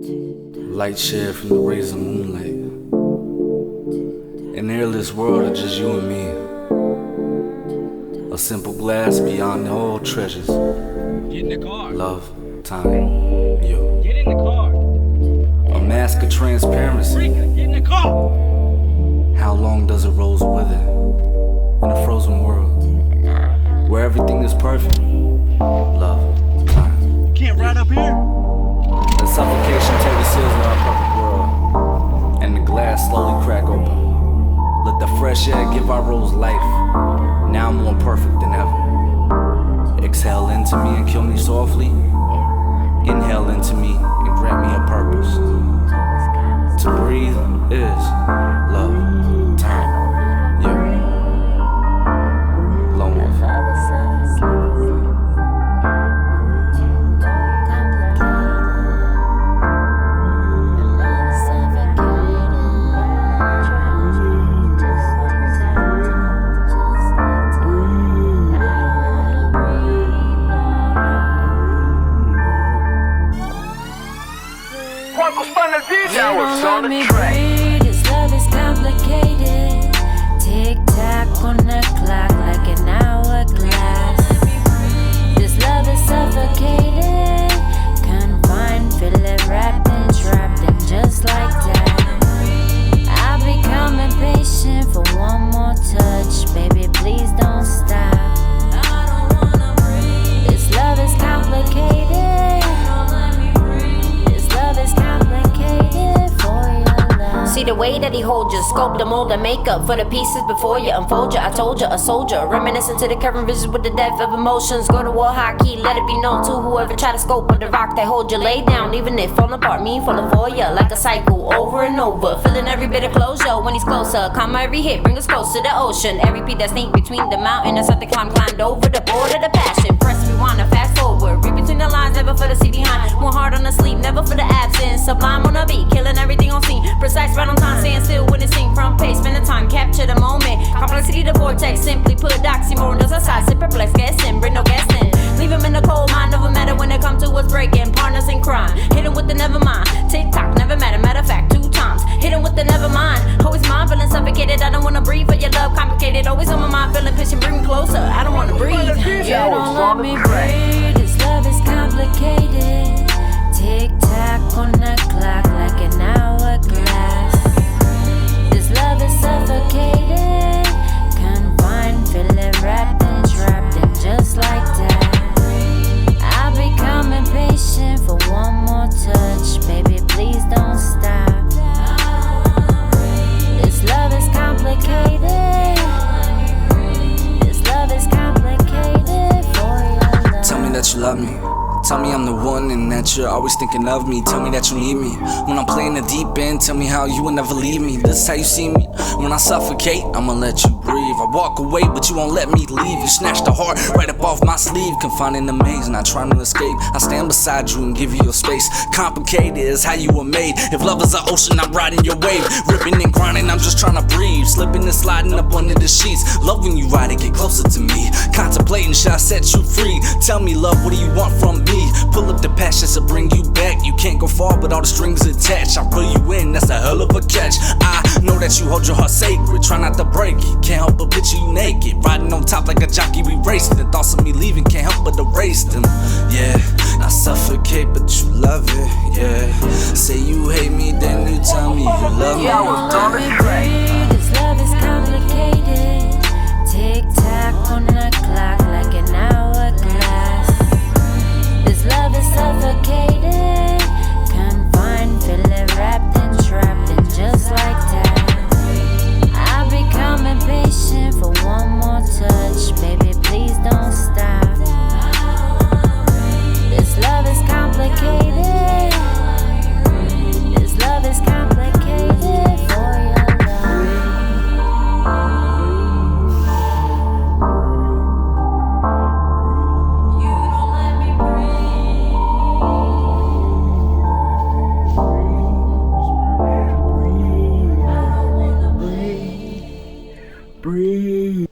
Light shed from the rays of moonlight. An airless world of just you and me. A simple glass beyond all treasures. Get in the car. Love, time, you. Get in the car. A mask of transparency. Rica, get in the car. How long does a rose wither in a frozen world where everything is perfect? Love, time. You can't ride up here. Let suffocation tear the seals of our perfect world, and the glass slowly crack open. Let the fresh air give our rose life, now more perfect than ever. Exhale into me and kill me softly. Inhale into me and grant me a purpose. To breathe is love, time, you. Lonewolf. You don't let me breathe, this love is complicated. Tick-tock on the clock like an hourglass. This love is suffocated, confined, feel it wrapped and trapped, and just like that I become impatient for one more touch. Baby, please don't stop. This love is complicated. See the way that he holds you, sculpt the mold and makeup for the pieces before you unfold you. I told you, a soldier, reminiscent to the current vision with the depth of emotions. Go to war hockey, let it be known to whoever try to scope with the rock that hold you. Lay down, even if falling apart, me falling for you like a cycle over and over. Feeling every bit of closure when he's closer. Comma every hit, bring us close to the ocean. Every peak that sneak between the mountain and start to climbed over the border, the passion. Press rewind and fast forward. Read between the lines, never for the see behind. One heart on the sleep, never for the absence. Sublime on the beat, killing everything on scene. Precise right on time, staying still when it's sing from pace. Spend the time, capture the moment. Complexity, the vortex. Simply put, oxymoron does aside. Sit perplexed, guessing, bring no guessing. Leave him in the cold mind of a matter when it comes to what's breaking. Partners in crime, hit him with the never mind. Tick-tock, never matter, matter of fact, 2 times. Hit him with the never mind. Always mind, feeling suffocated. I don't wanna breathe for your love, complicated. Always on my mind, feeling pushing, bring me closer. I don't wanna breathe. You don't let me breathe, this love is complicated. Tick-tock on the clock like an hourglass. This love is suffocated, confined, feel it wrapped and trapped, and just like that I become impatient for one more touch. Baby, please don't stop. This love is complicated. This love is complicated for your love. Tell me that you love me. Tell me I'm the one and that you're always thinking of me. Tell me that you need me when I'm playing the deep end. Tell me how you will never leave me. This is how you see me when I suffocate. I'ma let you breathe. I walk away but you won't let me leave. You snatch the heart right up off my sleeve. Confined in the maze, not trying to escape. I stand beside you and give you your space. Complicated is how you were made. If love is an ocean, I'm riding your wave. Ripping and grinding, I'm just trying to breathe. Slipping and sliding up under the sheets. Love when you ride it, get closer to me. Contemplating, should I set you free? Tell me love, what do you want from me? Pull up the passions to bring you back. You can't go far but all the strings attached. I pull you in, that's a hell of a catch. I know that you hold your heart sacred. Try not to break it, can't help but picture you naked. Riding on top like a jockey, we racing. The thoughts of me leaving can't help but erase them. Yeah, I suffocate but you love it. Yeah, say you hate me, then you tell me you love me. You don't let me breathe, this love is complicated. Tick-tock on the clock like an hourglass. This love is suffocated, confined, feel it wrapped and trapped, and just like that I become impatient for one more touch. Baby, please don't stop. This love is complicated. This love is complicated for your Breathe.